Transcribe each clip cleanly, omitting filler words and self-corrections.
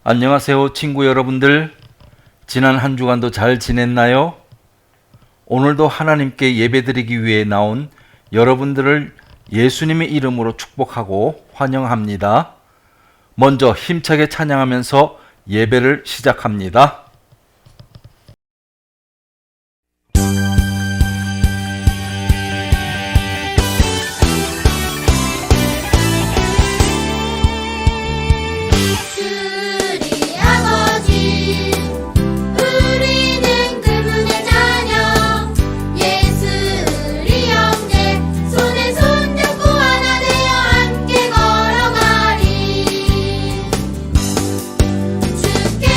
안녕하세요, 친구 여러분들. 지난 한 주간도 잘 지냈나요? 오늘도 하나님께 예배드리기 위해 나온 여러분들을 예수님의 이름으로 축복하고 환영합니다. 먼저 힘차게 찬양하면서 예배를 시작합니다. 주께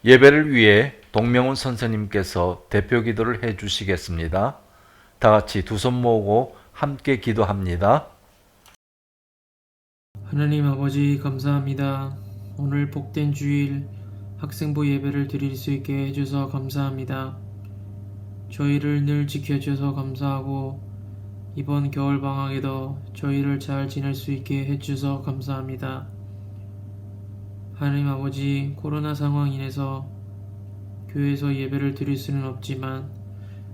예배를 위해 동명훈 선생님께서 대표 기도를 해 주시겠습니다. 다 같이 두 손 모으고 함께 기도합니다. 하나님 아버지 감사합니다. 오늘 복된 주일 학생부 예배를 드릴 수 있게 해주셔서 감사합니다. 저희를 늘 지켜주셔서 감사하고 이번 겨울방학에도 저희를 잘 지낼 수 있게 해주셔서 감사합니다. 하나님 아버지, 코로나 상황 인해서 교회에서 예배를 드릴 수는 없지만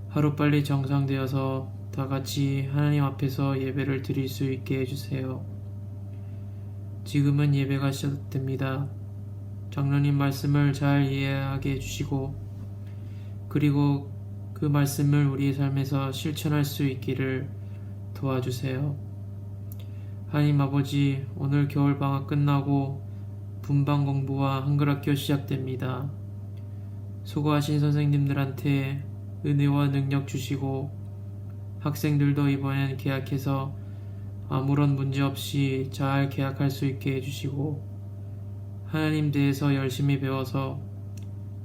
하루빨리 정상되어서 다 같이 하나님 앞에서 예배를 드릴 수 있게 해주세요. 지금은 예배가 시작됩니다. 장로님 말씀을 잘 이해하게 해주시고 그리고 그 말씀을 우리의 삶에서 실천할 수 있기를 도와주세요. 하나님 아버지, 오늘 겨울방학 끝나고 분반 공부와 한글학교 시작됩니다. 수고하신 선생님들한테 은혜와 능력 주시고 학생들도 이번엔 개학해서 아무런 문제 없이 잘 개학할 수 있게 해주시고 하나님 대해서 열심히 배워서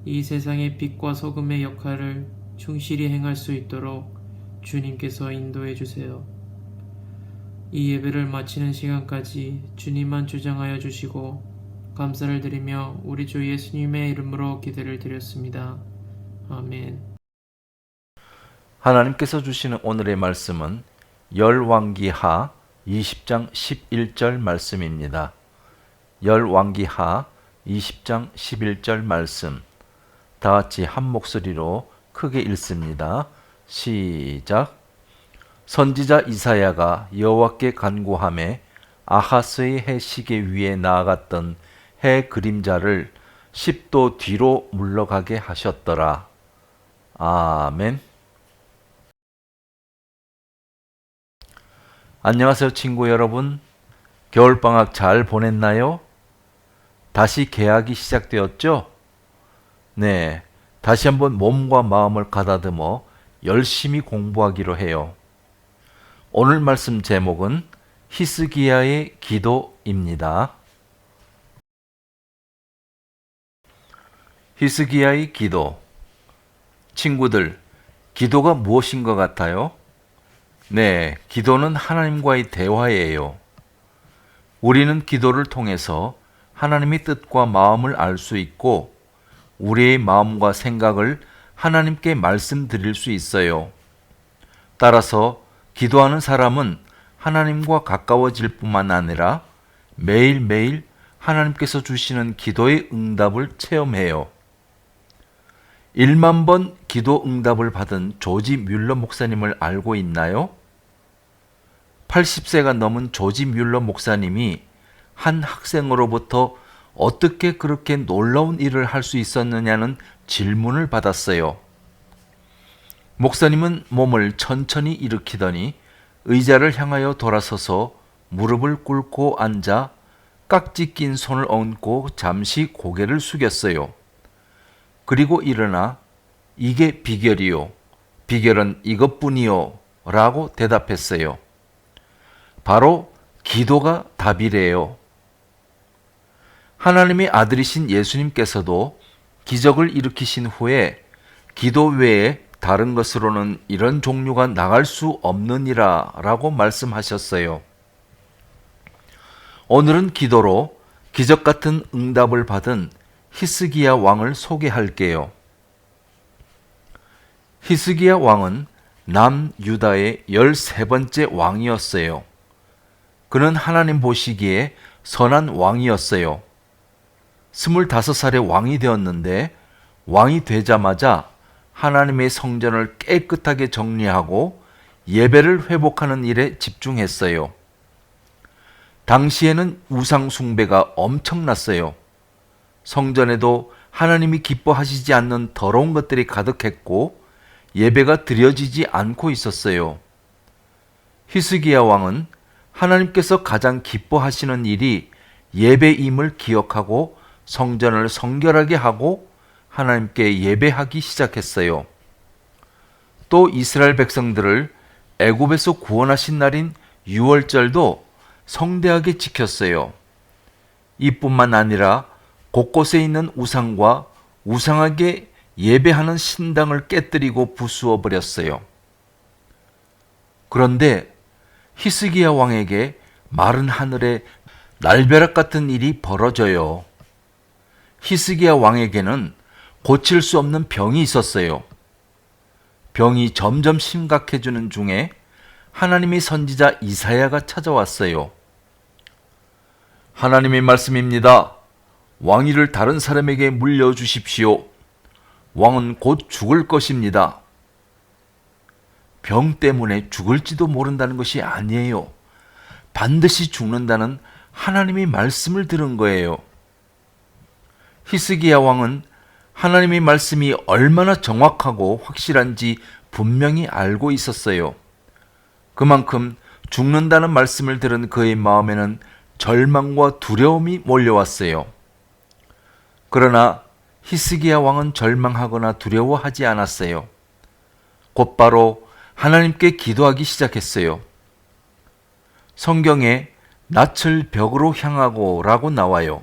이 세상의 빛과 소금의 역할을 충실히 행할 수 있도록 주님께서 인도해 주세요. 이 예배를 마치는 시간까지 주님만 주장하여 주시고 감사를 드리며 우리 주 예수님의 이름으로 기도를 드렸습니다. 아멘. 하나님께서 주시는 오늘의 말씀은 열왕기하 20장 11절 말씀입니다. 열왕기하 20장 11절 말씀 다 같이 한 목소리로 크게 읽습니다. 시작. 선지자 이사야가 여호와께 간구하매 아하스의 해 시계 위에 나아갔던 해 그림자를 10도 뒤로 물러가게 하셨더라. 아멘. 안녕하세요 친구 여러분. 겨울방학 잘 보냈나요? 다시 개학이 시작되었죠? 네, 다시 한번 몸과 마음을 가다듬어 열심히 공부하기로 해요. 오늘 말씀 제목은 히스기야의 기도입니다. 히스기야의 기도. 친구들, 기도가 무엇인 것 같아요? 네, 기도는 하나님과의 대화예요. 우리는 기도를 통해서 하나님의 뜻과 마음을 알 수 있고 우리의 마음과 생각을 하나님께 말씀드릴 수 있어요. 따라서 기도하는 사람은 하나님과 가까워질 뿐만 아니라 매일매일 하나님께서 주시는 기도의 응답을 체험해요. 1만 번 기도 응답을 받은 조지 뮬러 목사님을 알고 있나요? 80세가 넘은 조지 뮬러 목사님이 한 학생으로부터 어떻게 그렇게 놀라운 일을 할 수 있었느냐는 질문을 받았어요. 목사님은 몸을 천천히 일으키더니 의자를 향하여 돌아서서 무릎을 꿇고 앉아 깍지 낀 손을 얹고 잠시 고개를 숙였어요. 그리고 일어나 이게 비결이요. 비결은 이것뿐이요. 라고 대답했어요. 바로 기도가 답이래요. 하나님의 아들이신 예수님께서도 기적을 일으키신 후에 기도 외에 다른 것으로는 이런 종류가 나갈 수 없느니라 라고 말씀하셨어요. 오늘은 기도로 기적 같은 응답을 받은 히스기야 왕을 소개할게요. 히스기야 왕은 남유다의 13번째 왕이었어요. 그는 하나님 보시기에 선한 왕이었어요. 25살에 왕이 되었는데 왕이 되자마자 하나님의 성전을 깨끗하게 정리하고 예배를 회복하는 일에 집중했어요. 당시에는 우상 숭배가 엄청났어요. 성전에도 하나님이 기뻐하시지 않는 더러운 것들이 가득했고 예배가 드려지지 않고 있었어요. 히스기야 왕은 하나님께서 가장 기뻐하시는 일이 예배임을 기억하고 성전을 성결하게 하고 하나님께 예배하기 시작했어요. 또 이스라엘 백성들을 애굽에서 구원하신 날인 유월절도 성대하게 지켰어요. 이뿐만 아니라 곳곳에 있는 우상과 우상하게 예배하는 신당을 깨뜨리고 부수어 버렸어요. 그런데 히스기야 왕에게 마른 하늘에 날벼락 같은 일이 벌어져요. 히스기야 왕에게는 고칠 수 없는 병이 있었어요. 병이 점점 심각해지는 중에 하나님의 선지자 이사야가 찾아왔어요. 하나님의 말씀입니다. 왕위를 다른 사람에게 물려주십시오. 왕은 곧 죽을 것입니다. 병 때문에 죽을지도 모른다는 것이 아니에요. 반드시 죽는다는 하나님의 말씀을 들은 거예요. 히스기야 왕은 하나님의 말씀이 얼마나 정확하고 확실한지 분명히 알고 있었어요. 그만큼 죽는다는 말씀을 들은 그의 마음에는 절망과 두려움이 몰려왔어요. 그러나 히스기야 왕은 절망하거나 두려워하지 않았어요. 곧바로 하나님께 기도하기 시작했어요. 성경에 낯을 벽으로 향하고 라고 나와요.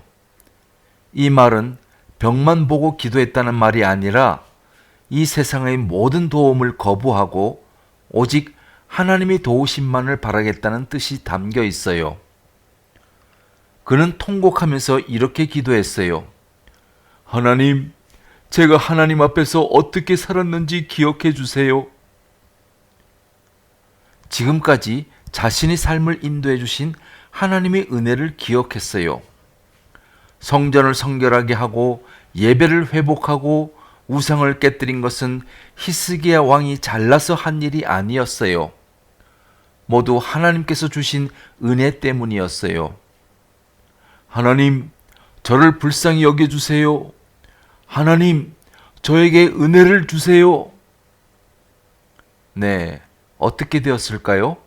이 말은 벽만 보고 기도했다는 말이 아니라 이 세상의 모든 도움을 거부하고 오직 하나님의 도우심만을 바라겠다는 뜻이 담겨 있어요. 그는 통곡하면서 이렇게 기도했어요. 하나님, 제가 하나님 앞에서 어떻게 살았는지 기억해 주세요. 지금까지 자신의 삶을 인도해 주신 하나님의 은혜를 기억했어요. 성전을 성결하게 하고 예배를 회복하고 우상을 깨뜨린 것은 히스기야 왕이 잘나서 한 일이 아니었어요. 모두 하나님께서 주신 은혜 때문이었어요. 하나님, 저를 불쌍히 여겨주세요. 하나님, 저에게 은혜를 주세요. 네, 어떻게 되었을까요?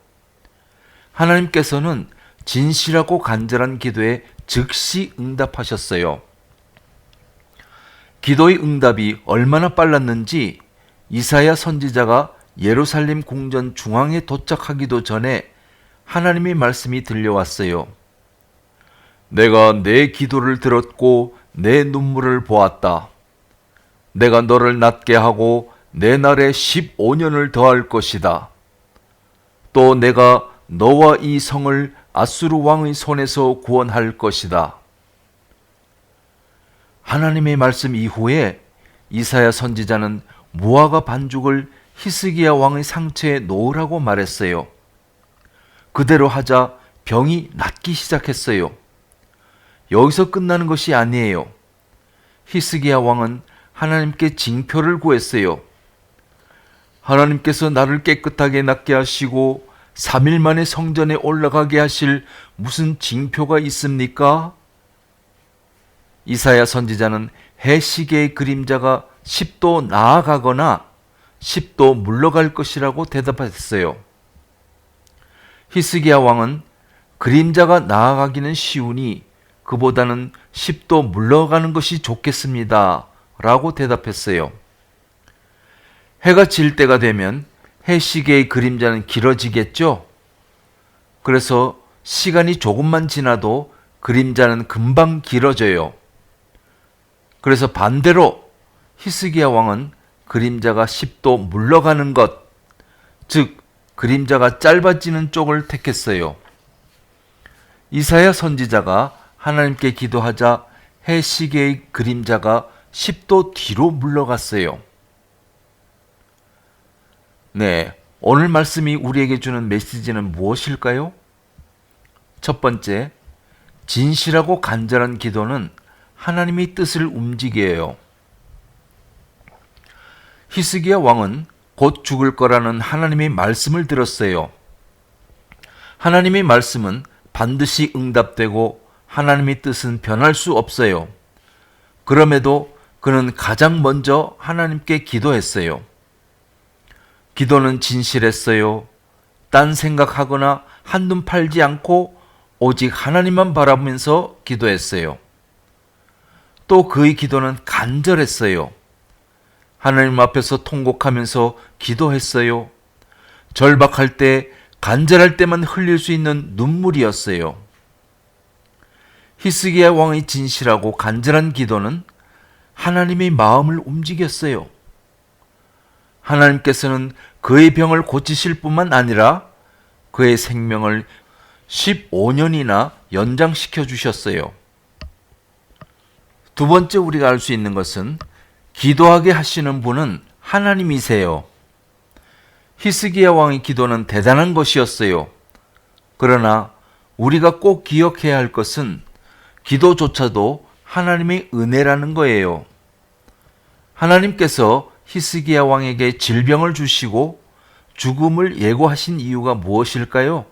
하나님께서는 진실하고 간절한 기도에 즉시 응답하셨어요. 기도의 응답이 얼마나 빨랐는지 이사야 선지자가 예루살렘 궁전 중앙에 도착하기도 전에 하나님의 말씀이 들려왔어요. 내가 내 기도를 들었고 내 눈물을 보았다. 내가 너를 낫게 하고 내 날에 15년을 더할 것이다. 또 내가 너와 이 성을 아수르 왕의 손에서 구원할 것이다. 하나님의 말씀 이후에 이사야 선지자는 무화과 반죽을 히스기야 왕의 상처에 놓으라고 말했어요. 그대로 하자 병이 낫기 시작했어요. 여기서 끝나는 것이 아니에요. 히스기야 왕은 하나님께 징표를 구했어요. 하나님께서 나를 깨끗하게 낫게 하시고 3일 만에 성전에 올라가게 하실 무슨 징표가 있습니까? 이사야 선지자는 해시계의 그림자가 10도 나아가거나 10도 물러갈 것이라고 대답했어요. 히스기야 왕은 그림자가 나아가기는 쉬우니 그보다는 10도 물러가는 것이 좋겠습니다. 라고 대답했어요. 해가 질 때가 되면 해시계의 그림자는 길어지겠죠? 그래서 시간이 조금만 지나도 그림자는 금방 길어져요. 그래서 반대로 히스기야 왕은 그림자가 10도 물러가는 것, 즉 그림자가 짧아지는 쪽을 택했어요. 이사야 선지자가 하나님께 기도하자 해시계의 그림자가 10도 뒤로 물러갔어요. 네, 오늘 말씀이 우리에게 주는 메시지는 무엇일까요? 첫 번째, 진실하고 간절한 기도는 하나님의 뜻을 움직여요. 히스기야 왕은 곧 죽을 거라는 하나님의 말씀을 들었어요. 하나님의 말씀은 반드시 응답되고 하나님의 뜻은 변할 수 없어요. 그럼에도 그는 가장 먼저 하나님께 기도했어요. 기도는 진실했어요. 딴 생각하거나 한눈 팔지 않고 오직 하나님만 바라보면서 기도했어요. 또 그의 기도는 간절했어요. 하나님 앞에서 통곡하면서 기도했어요. 절박할 때, 간절할 때만 흘릴 수 있는 눈물이었어요. 히스기야 왕의 진실하고 간절한 기도는 하나님의 마음을 움직였어요. 하나님께서는 그의 병을 고치실 뿐만 아니라 그의 생명을 15년이나 연장시켜 주셨어요. 두 번째 우리가 알 수 있는 것은 기도하게 하시는 분은 하나님이세요. 히스기야 왕의 기도는 대단한 것이었어요. 그러나 우리가 꼭 기억해야 할 것은 기도조차도 하나님의 은혜라는 거예요. 하나님께서 히스기야 왕에게 질병을 주시고 죽음을 예고하신 이유가 무엇일까요?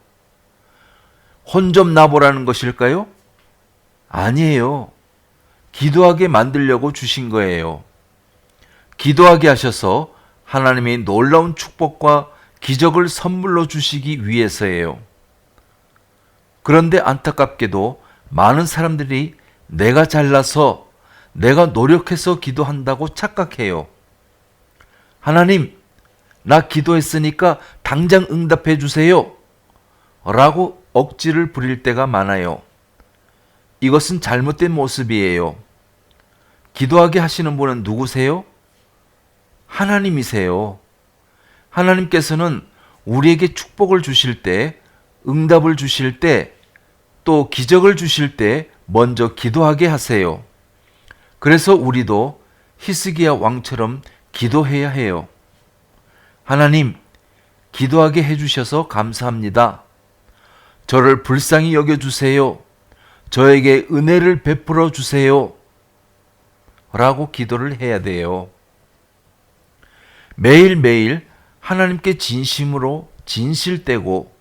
혼 좀 나보라는 것일까요? 아니에요. 기도하게 만들려고 주신 거예요. 기도하게 하셔서 하나님의 놀라운 축복과 기적을 선물로 주시기 위해서예요. 그런데 안타깝게도 많은 사람들이 내가 잘나서 내가 노력해서 기도한다고 착각해요. 하나님, 나 기도했으니까 당장 응답해 주세요. 라고 억지를 부릴 때가 많아요. 이것은 잘못된 모습이에요. 기도하게 하시는 분은 누구세요? 하나님이세요. 하나님께서는 우리에게 축복을 주실 때, 응답을 주실 때, 또 기적을 주실 때 먼저 기도하게 하세요. 그래서 우리도 히스기야 왕처럼 기도해야 해요. 하나님, 기도하게 해주셔서 감사합니다. 저를 불쌍히 여겨주세요. 저에게 은혜를 베풀어 주세요. 라고 기도를 해야 돼요. 매일매일 하나님께 진심으로 진실되고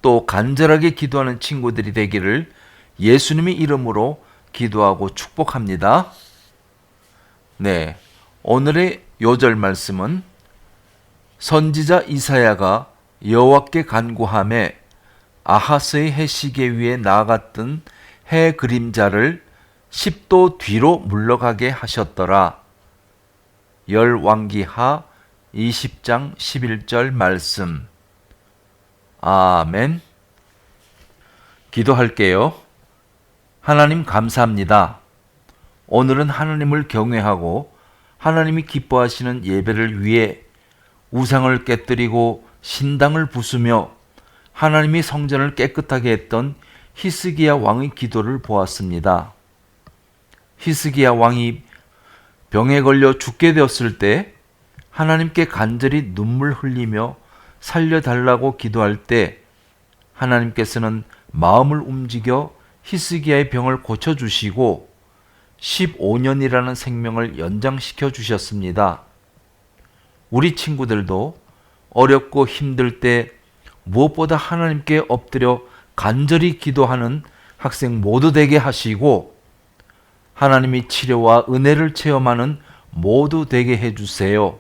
또 간절하게 기도하는 친구들이 되기를 예수님의 이름으로 기도하고 축복합니다. 네, 오늘의 요절 말씀은 선지자 이사야가 여호와께 간구하매 아하스의 해시계 위에 나아갔던 해 그림자를 10도 뒤로 물러가게 하셨더라. 열왕기하 20장 11절 말씀. 아멘. 기도할게요. 하나님 감사합니다. 오늘은 하나님을 경외하고 하나님이 기뻐하시는 예배를 위해 우상을 깨뜨리고 신당을 부수며 하나님이 성전을 깨끗하게 했던 히스기야 왕의 기도를 보았습니다. 히스기야 왕이 병에 걸려 죽게 되었을 때 하나님께 간절히 눈물 흘리며 살려달라고 기도할 때 하나님께서는 마음을 움직여 히스기야의 병을 고쳐주시고 15년이라는 생명을 연장시켜 주셨습니다. 우리 친구들도 어렵고 힘들 때 무엇보다 하나님께 엎드려 간절히 기도하는 학생 모두 되게 하시고 하나님이 치료와 은혜를 체험하는 모두 되게 해주세요.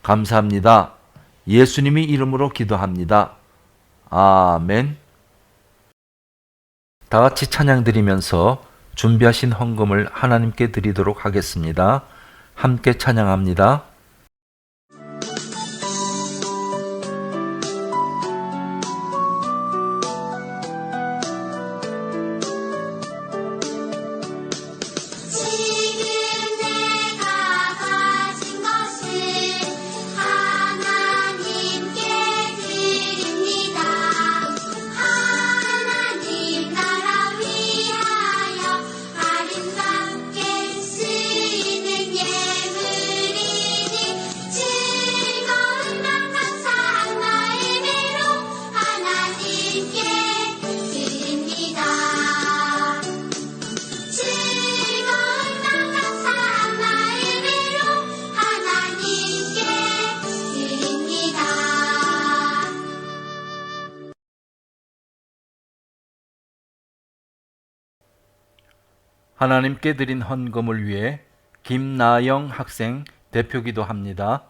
감사합니다. 예수님의 이름으로 기도합니다. 아멘. 다 같이 찬양 드리면서 준비하신 헌금을 하나님께 드리도록 하겠습니다. 함께 찬양합니다. 하나님께 드린 헌금을 위해 김나영 학생 대표기도 합니다.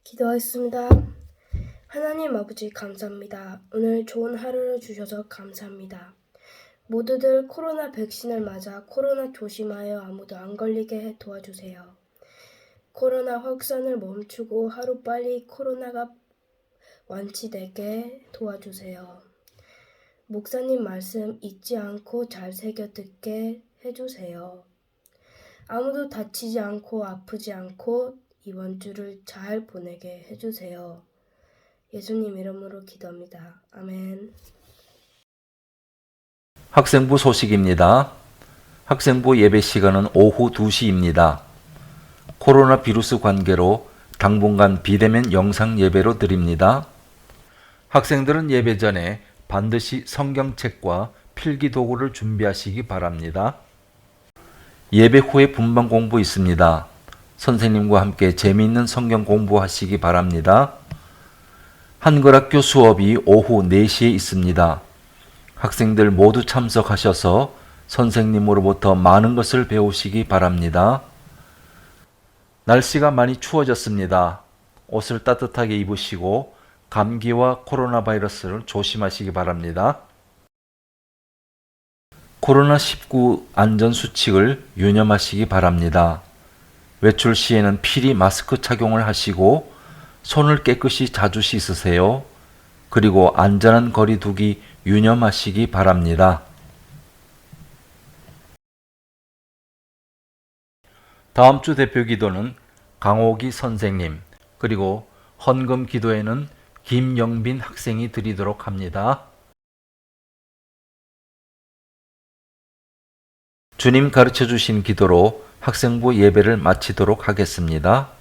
기도하겠습니다. 하나님 아버지 감사합니다. 오늘 좋은 하루를 주셔서 감사합니다. 모두들 코로나 백신을 맞아 코로나 조심하여 아무도 안 걸리게 해 도와주세요. 코로나 확산을 멈추고 하루빨리 코로나가 완치되게 도와주세요. 목사님 말씀 잊지 않고 잘 새겨 듣게 해주세요. 아무도 다치지 않고 아프지 않고 이번 주를 잘 보내게 해주세요. 예수님 이름으로 기도합니다. 아멘. 학생부 소식입니다. 학생부 예배 시간은 오후 2시입니다. 코로나 바이러스 관계로 당분간 비대면 영상 예배로 드립니다. 학생들은 예배 전에 반드시 성경책과 필기 도구를 준비하시기 바랍니다. 예배 후에 분방 공부 있습니다. 선생님과 함께 재미있는 성경 공부하시기 바랍니다. 한글학교 수업이 오후 4시에 있습니다. 학생들 모두 참석하셔서 선생님으로부터 많은 것을 배우시기 바랍니다. 날씨가 많이 추워졌습니다. 옷을 따뜻하게 입으시고 감기와 코로나 바이러스를 조심하시기 바랍니다. 코로나19 안전수칙을 유념하시기 바랍니다. 외출 시에는 필히 마스크 착용을 하시고 손을 깨끗이 자주 씻으세요. 그리고 안전한 거리 두기 유념하시기 바랍니다. 다음 주 대표 기도는 강옥이 선생님, 그리고 헌금 기도에는 김영빈 학생이 드리도록 합니다. 주님 가르쳐 주신 기도로 학생부 예배를 마치도록 하겠습니다.